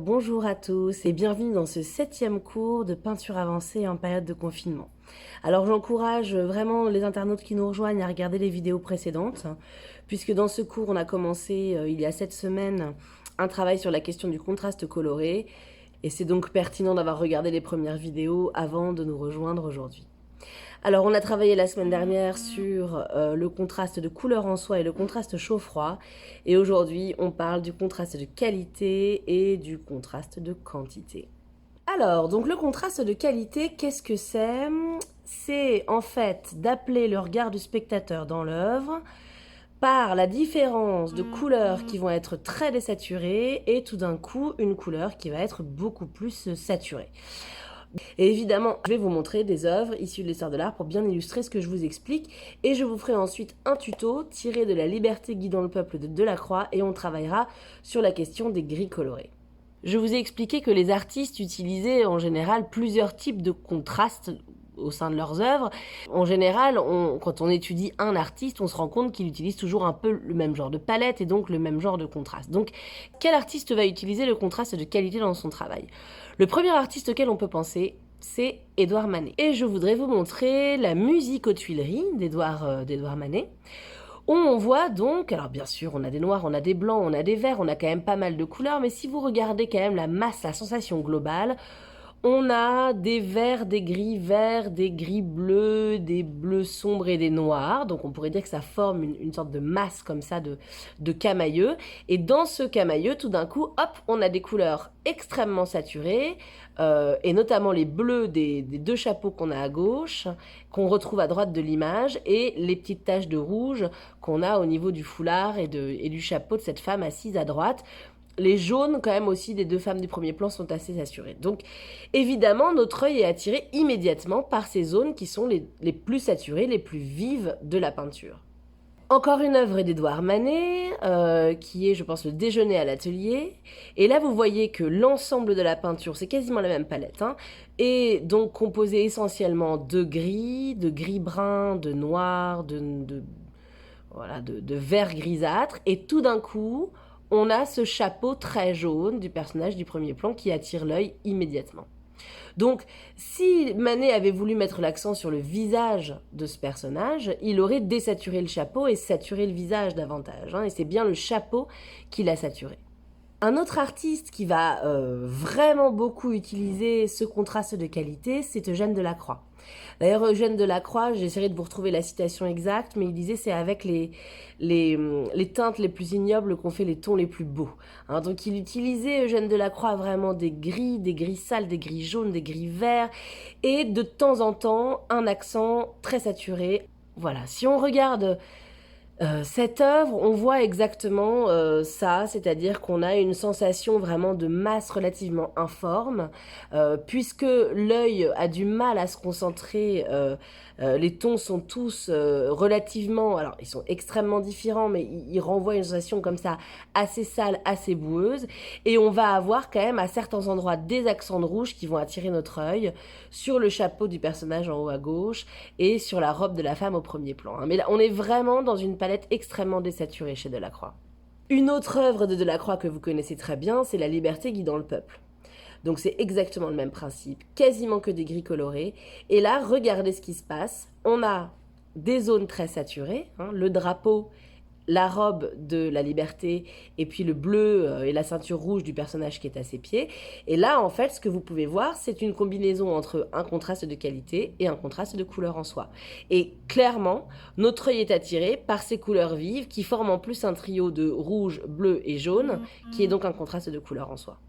Bonjour à tous et bienvenue dans ce 7e cours de peinture avancée en période de confinement. Alors j'encourage vraiment les internautes qui nous rejoignent à regarder les vidéos précédentes, puisque dans ce cours on a commencé il y a 7 semaines un travail sur la question du contraste coloré, et c'est donc pertinent d'avoir regardé les premières vidéos avant de nous rejoindre aujourd'hui. Alors on a travaillé la semaine dernière sur le contraste de couleur en soi et le contraste chaud-froid, et aujourd'hui on parle du contraste de qualité et du contraste de quantité. Alors, donc le contraste de qualité, qu'est-ce que c'est? C'est en fait d'appeler le regard du spectateur dans l'œuvre par la différence de couleurs qui vont être très désaturées et tout d'un coup une couleur qui va être beaucoup plus saturée. Et évidemment, je vais vous montrer des œuvres issues de l'histoire de l'art pour bien illustrer ce que je vous explique, et je vous ferai ensuite un tuto tiré de La Liberté guidant le peuple de Delacroix, et on travaillera sur la question des gris colorés. Je vous ai expliqué que les artistes utilisaient en général plusieurs types de contrastes au sein de leurs œuvres. En général, quand on étudie un artiste, on se rend compte qu'il utilise toujours un peu le même genre de palette et donc le même genre de contraste. Donc, quel artiste va utiliser le contraste de qualité dans son travail? Le premier artiste auquel on peut penser, c'est Édouard Manet. Et je voudrais vous montrer la musique aux Tuileries d'Édouard Manet, où on voit donc, alors bien sûr, on a des noirs, on a des blancs, on a des verts, on a quand même pas mal de couleurs, mais si vous regardez quand même la masse, la sensation globale, on a des verts, des gris bleus, des bleus sombres et des noirs. Donc on pourrait dire que ça forme une sorte de masse comme ça de camailleux. Et dans ce camailleux, tout d'un coup, hop, on a des couleurs extrêmement saturées, et notamment les bleus des deux chapeaux qu'on a à gauche, qu'on retrouve à droite de l'image, et les petites taches de rouge qu'on a au niveau du foulard et du chapeau de cette femme assise à droite. Les jaunes, quand même, aussi, des deux femmes du premier plan sont assez saturés. Donc, évidemment, notre œil est attiré immédiatement par ces zones qui sont les plus saturées, les plus vives de la peinture. Encore une œuvre d'Édouard Manet, qui est, je pense, Le Déjeuner à l'atelier. Et là, vous voyez que l'ensemble de la peinture, c'est quasiment la même palette, est donc composé essentiellement de gris brun, de noir, de vert grisâtre. Et tout d'un coup, on a ce chapeau très jaune du personnage du premier plan qui attire l'œil immédiatement. Donc, si Manet avait voulu mettre l'accent sur le visage de ce personnage, il aurait désaturé le chapeau et saturé le visage davantage. Et c'est bien le chapeau qu'il a saturé. Un autre artiste qui va vraiment beaucoup utiliser ce contraste de qualité, c'est Eugène Delacroix. D'ailleurs, Eugène Delacroix, j'essaierai de vous retrouver la citation exacte, mais il disait c'est avec les teintes les plus ignobles qu'on fait les tons les plus beaux. Donc il utilisait, Eugène Delacroix, vraiment des gris sales, des gris jaunes, des gris verts, et de temps en temps, un accent très saturé. Voilà, si on regarde cette œuvre, on voit exactement ça, c'est-à-dire qu'on a une sensation vraiment de masse relativement informe, puisque l'œil a du mal à se concentrer. Les tons sont tous relativement, alors ils sont extrêmement différents, mais ils renvoient une sensation comme ça assez sale, assez boueuse, et on va avoir quand même à certains endroits des accents de rouge qui vont attirer notre œil sur le chapeau du personnage en haut à gauche et sur la robe de la femme au premier plan. Mais là, on est vraiment dans une palette extrêmement désaturée chez Delacroix. Une autre œuvre de Delacroix que vous connaissez très bien, c'est La Liberté guidant le peuple. Donc c'est exactement le même principe, quasiment que des gris colorés. Et là, regardez ce qui se passe. On a des zones très saturées, le drapeau, la robe de la liberté, et puis le bleu et la ceinture rouge du personnage qui est à ses pieds. Et là, en fait, ce que vous pouvez voir, c'est une combinaison entre un contraste de qualité et un contraste de couleur en soi. Et clairement, notre œil est attiré par ces couleurs vives qui forment en plus un trio de rouge, bleu et jaune, qui est donc un contraste de couleur en soi.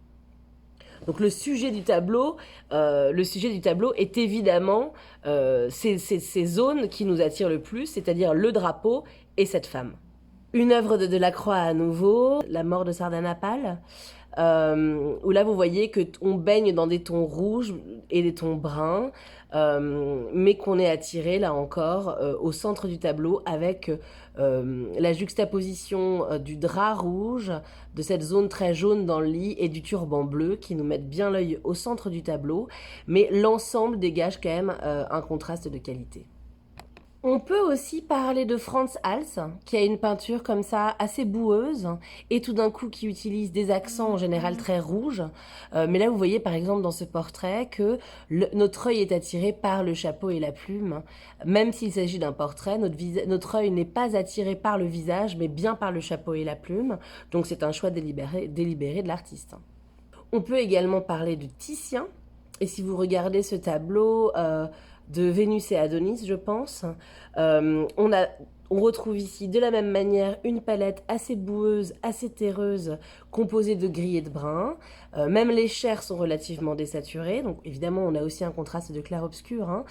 Donc le sujet du tableau est évidemment ces zones qui nous attirent le plus, c'est-à-dire le drapeau et cette femme. Une œuvre de Delacroix à nouveau, La mort de Sardanapale, où là vous voyez qu'on baigne dans des tons rouges et des tons bruns, mais qu'on est attiré là encore au centre du tableau avec la juxtaposition du drap rouge, de cette zone très jaune dans le lit et du turban bleu qui nous mettent bien l'œil au centre du tableau, mais l'ensemble dégage quand même un contraste de qualité. On peut aussi parler de Frans Hals, qui a une peinture comme ça assez boueuse et tout d'un coup qui utilise des accents en général très rouges. Mais là, vous voyez par exemple dans ce portrait que notre œil est attiré par le chapeau et la plume. Même s'il s'agit d'un portrait, notre œil n'est pas attiré par le visage, mais bien par le chapeau et la plume. Donc c'est un choix délibéré de l'artiste. On peut également parler de Titien. Et si vous regardez ce tableau de Vénus et Adonis, je pense, on retrouve ici de la même manière une palette assez boueuse, assez terreuse, composée de gris et de brun. Même les chairs sont relativement désaturées. Donc évidemment, on a aussi un contraste de clair-obscur. Hein.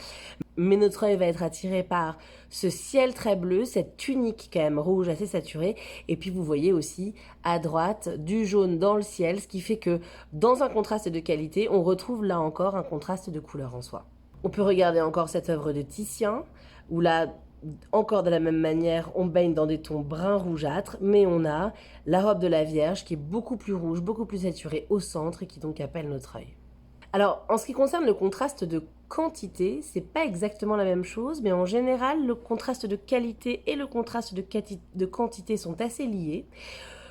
Mais notre œil va être attiré par ce ciel très bleu, cette tunique quand même rouge assez saturée. Et puis vous voyez aussi à droite du jaune dans le ciel, ce qui fait que dans un contraste de qualité, on retrouve là encore un contraste de couleur en soi. On peut regarder encore cette œuvre de Titien, où là, encore de la même manière, on baigne dans des tons brun rougeâtres, mais on a la robe de la Vierge qui est beaucoup plus rouge, beaucoup plus saturée au centre et qui donc appelle notre œil. Alors, en ce qui concerne le contraste de quantité, c'est pas exactement la même chose, mais en général, le contraste de qualité et le contraste de quantité sont assez liés.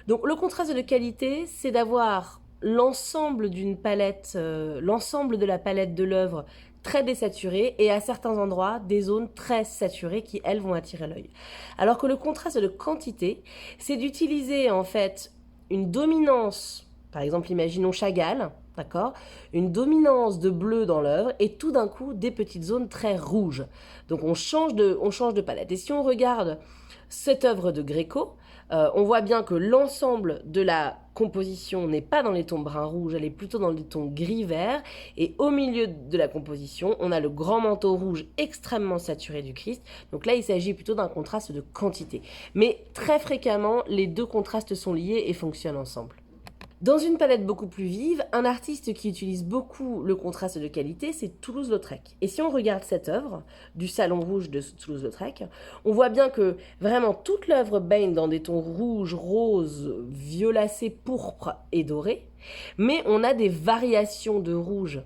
Donc, le contraste de qualité, c'est d'avoir l'ensemble d'une palette, l'ensemble de la palette de l'œuvre très désaturée et à certains endroits des zones très saturées qui, elles, vont attirer l'œil. Alors que le contraste de quantité, c'est d'utiliser en fait une dominance, par exemple, imaginons Chagall, d'accord, une dominance de bleu dans l'œuvre et tout d'un coup des petites zones très rouges. Donc on change de palette. Et si on regarde cette œuvre de Gréco, on voit bien que l'ensemble de la composition n'est pas dans les tons brun-rouge, elle est plutôt dans les tons gris-vert. Et au milieu de la composition, on a le grand manteau rouge extrêmement saturé du Christ. Donc là, il s'agit plutôt d'un contraste de quantité. Mais très fréquemment, les deux contrastes sont liés et fonctionnent ensemble. Dans une palette beaucoup plus vive, un artiste qui utilise beaucoup le contraste de qualité, c'est Toulouse-Lautrec. Et si on regarde cette œuvre du Salon Rouge de Toulouse-Lautrec, on voit bien que vraiment toute l'œuvre baigne dans des tons rouges, roses, violacés, pourpres et dorés, mais on a des variations de rouge.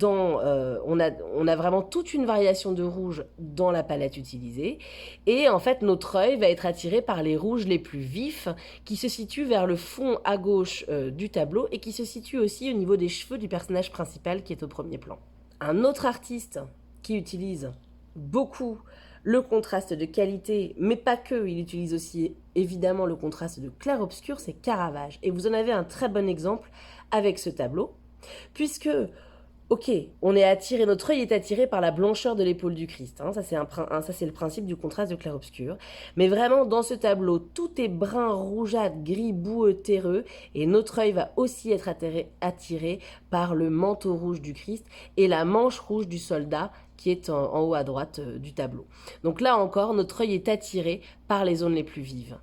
On a vraiment toute une variation de rouge dans la palette utilisée. Et en fait, notre œil va être attiré par les rouges les plus vifs qui se situent vers le fond à gauche du tableau et qui se situent aussi au niveau des cheveux du personnage principal qui est au premier plan. Un autre artiste qui utilise beaucoup le contraste de qualité, mais pas que, il utilise aussi évidemment le contraste de clair-obscur, c'est Caravage. Et vous en avez un très bon exemple avec ce tableau, puisque ok, notre œil est attiré par la blancheur de l'épaule du Christ. Hein, ça, c'est le principe du contraste de clair-obscur. Mais vraiment, dans ce tableau, tout est brun, rougeâtre, gris, boueux, terreux. Et notre œil va aussi être attiré par le manteau rouge du Christ et la manche rouge du soldat qui est en haut à droite du tableau. Donc là encore, notre œil est attiré par les zones les plus vives.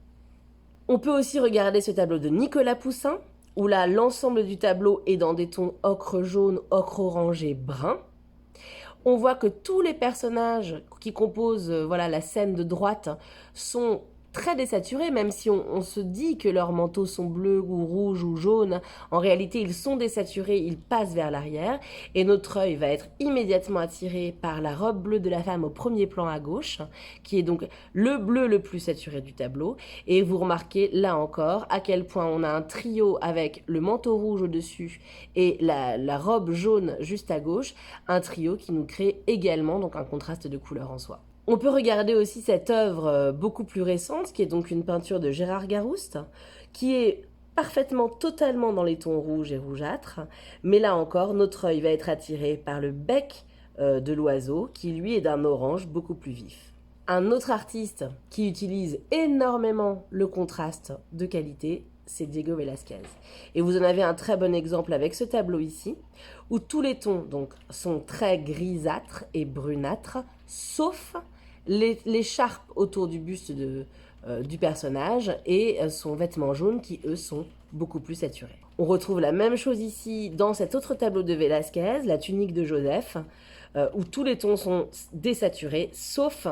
On peut aussi regarder ce tableau de Nicolas Poussin, où là, l'ensemble du tableau est dans des tons ocre jaune, ocre orangé, brun. On voit que tous les personnages qui composent la scène de droite sont très désaturés, même si on se dit que leurs manteaux sont bleus ou rouges ou jaunes. En réalité, ils sont désaturés, ils passent vers l'arrière. Et notre œil va être immédiatement attiré par la robe bleue de la femme au premier plan à gauche, qui est donc le bleu le plus saturé du tableau. Et vous remarquez là encore à quel point on a un trio avec le manteau rouge au-dessus et la robe jaune juste à gauche, un trio qui nous crée également donc un contraste de couleur en soi. On peut regarder aussi cette œuvre beaucoup plus récente, qui est donc une peinture de Gérard Garouste, qui est parfaitement, totalement dans les tons rouges et rougeâtres. Mais là encore, notre œil va être attiré par le bec de l'oiseau, qui lui est d'un orange beaucoup plus vif. Un autre artiste qui utilise énormément le contraste de qualité, c'est Diego Velázquez. Et vous en avez un très bon exemple avec ce tableau ici, où tous les tons donc, sont très grisâtres et brunâtres, sauf l'écharpe autour du buste du personnage et son vêtement jaune qui, eux, sont beaucoup plus saturés. On retrouve la même chose ici dans cet autre tableau de Velázquez, la tunique de Joseph, où tous les tons sont désaturés, sauf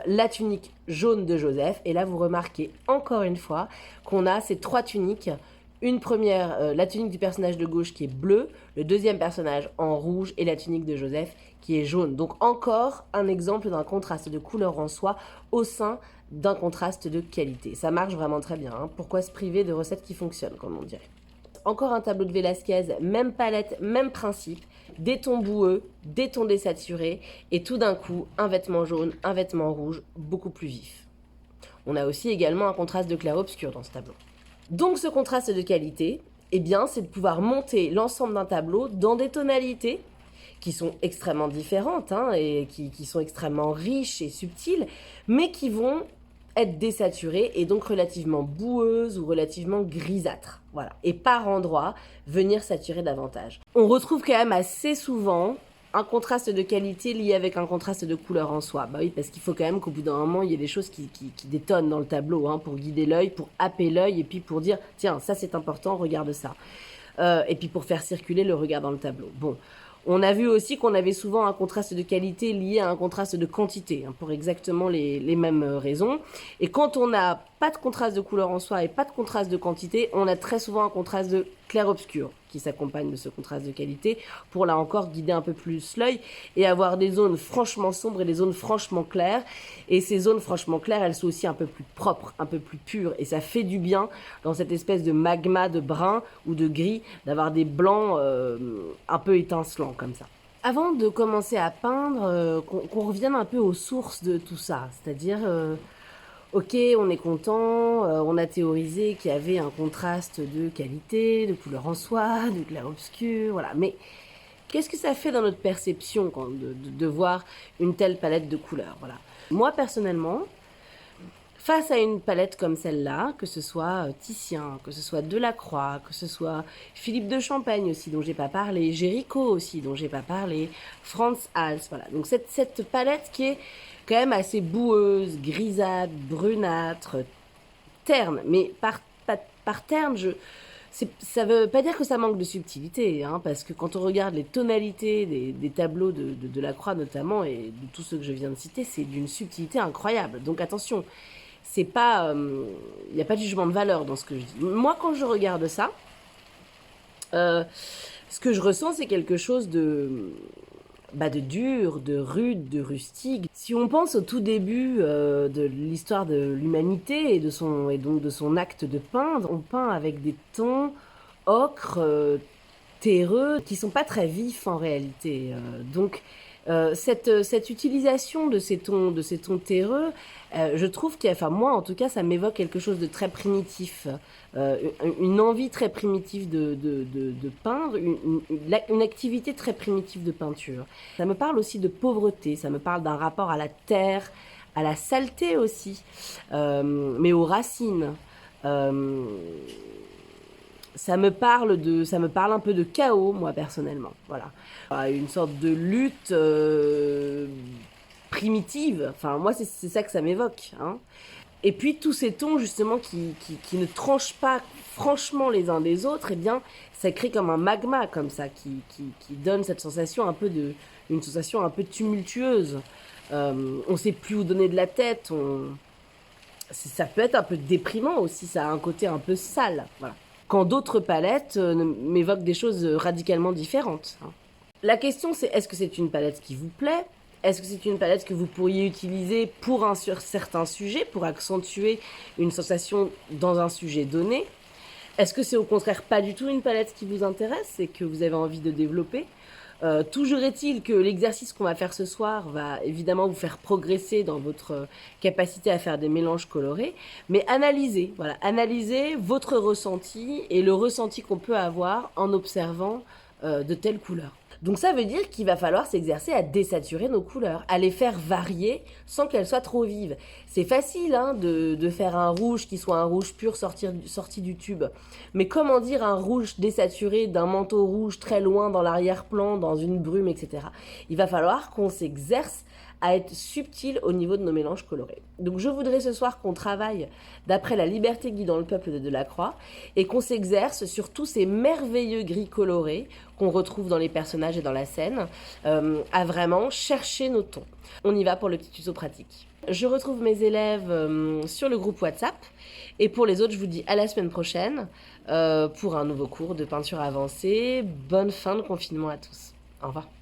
la tunique jaune de Joseph. Et là, vous remarquez encore une fois qu'on a ces trois tuniques, Une première, la tunique du personnage de gauche qui est bleue, le deuxième personnage en rouge et la tunique de Joseph qui est jaune. Donc encore un exemple d'un contraste de couleur en soi au sein d'un contraste de qualité. Ça marche vraiment très bien, hein. Pourquoi se priver de recettes qui fonctionnent, comme on dirait. Encore un tableau de Velasquez, même palette, même principe, des tons boueux, des tons désaturés, et tout d'un coup, un vêtement jaune, un vêtement rouge, beaucoup plus vif. On a aussi également un contraste de clair-obscur dans ce tableau. Donc ce contraste de qualité, eh bien, c'est de pouvoir monter l'ensemble d'un tableau dans des tonalités qui sont extrêmement différentes, hein, et qui sont extrêmement riches et subtiles, mais qui vont être désaturées et donc relativement boueuses ou relativement grisâtres. Voilà. Et par endroits, venir saturer davantage. On retrouve quand même assez souvent un contraste de qualité lié avec un contraste de couleur en soi. Bah oui, parce qu'il faut quand même qu'au bout d'un moment, il y ait des choses qui détonnent dans le tableau, hein, pour guider l'œil, pour happer l'œil, et puis pour dire, tiens, ça c'est important, regarde ça. Et puis pour faire circuler le regard dans le tableau. Bon. On a vu aussi qu'on avait souvent un contraste de qualité lié à un contraste de quantité, hein, pour exactement les mêmes raisons. Et quand on n'a pas de contraste de couleur en soi et pas de contraste de quantité, on a très souvent un contraste de clair-obscur qui s'accompagne de ce contraste de qualité pour là encore guider un peu plus l'œil et avoir des zones franchement sombres et des zones franchement claires. Et ces zones franchement claires, elles sont aussi un peu plus propres, un peu plus pures, et ça fait du bien dans cette espèce de magma de brun ou de gris d'avoir des blancs un peu étincelants comme ça. Avant de commencer à peindre, qu'on revienne un peu aux sources de tout ça, c'est-à-dire ok, on est content, on a théorisé qu'il y avait un contraste de qualité, de couleur en soi, de clair-obscur, voilà. Mais qu'est-ce que ça fait dans notre perception de voir une telle palette de couleurs, voilà. Moi, personnellement, face à une palette comme celle-là, que ce soit Titien, que ce soit Delacroix, que ce soit Philippe de Champagne aussi, dont j'ai pas parlé, Géricault aussi, dont j'ai pas parlé, Franz Hals, voilà. Donc cette palette qui est quand même assez boueuse, grisâtre, brunâtre, terne, mais par terne, ça veut pas dire que ça manque de subtilité, hein, parce que quand on regarde les tonalités des tableaux de Delacroix notamment, et de tous ceux que je viens de citer, c'est d'une subtilité incroyable. Donc attention, c'est pas, y a pas de jugement de valeur dans ce que je dis. Moi, quand je regarde ça, ce que je ressens, c'est quelque chose de dur, de rude, de rustique. Si on pense au tout début de l'histoire de l'humanité et donc de son acte de peindre, on peint avec des tons ocre, terreux, qui sont pas très vifs en réalité. Donc cette utilisation de ces tons terreux, je trouve enfin moi en tout cas, ça m'évoque quelque chose de très primitif, une envie très primitive de peindre, une activité très primitive de peinture. Ça me parle aussi de pauvreté, ça me parle d'un rapport à la terre, à la saleté aussi, mais aux racines. Ça me parle un peu de chaos, moi, personnellement. Voilà. Une sorte de lutte primitive. Enfin, moi, c'est ça que ça m'évoque, hein. Et puis, tous ces tons, justement, qui ne tranchent pas franchement les uns des autres, eh bien, ça crée comme un magma, comme ça, qui donne cette sensation une sensation un peu tumultueuse. On sait plus où donner de la tête. Ça peut être un peu déprimant aussi, ça a un côté un peu sale, voilà. Quand d'autres palettes m'évoquent des choses radicalement différentes, hein. La question, c'est est-ce que c'est une palette qui vous plaît ? Est-ce que c'est une palette que vous pourriez utiliser pour un certain sujet, pour accentuer une sensation dans un sujet donné ? Est-ce que c'est au contraire pas du tout une palette qui vous intéresse et que vous avez envie de développer ? Toujours est-il que l'exercice qu'on va faire ce soir va évidemment vous faire progresser dans votre capacité à faire des mélanges colorés, mais analysez votre ressenti et le ressenti qu'on peut avoir en observant de telles couleurs. Donc ça veut dire qu'il va falloir s'exercer à désaturer nos couleurs, à les faire varier sans qu'elles soient trop vives. C'est facile, hein, de faire un rouge qui soit un rouge pur sorti du tube. Mais comment dire un rouge désaturé d'un manteau rouge très loin dans l'arrière-plan, dans une brume, etc. Il va falloir qu'on s'exerce à être subtil au niveau de nos mélanges colorés. Donc je voudrais ce soir qu'on travaille d'après la liberté guidant le peuple de Delacroix et qu'on s'exerce sur tous ces merveilleux gris colorés qu'on retrouve dans les personnages et dans la scène, à vraiment chercher nos tons. On y va pour le petit tuto pratique. Je retrouve mes élèves sur le groupe WhatsApp et pour les autres, je vous dis à la semaine prochaine pour un nouveau cours de peinture avancée. Bonne fin de confinement à tous. Au revoir.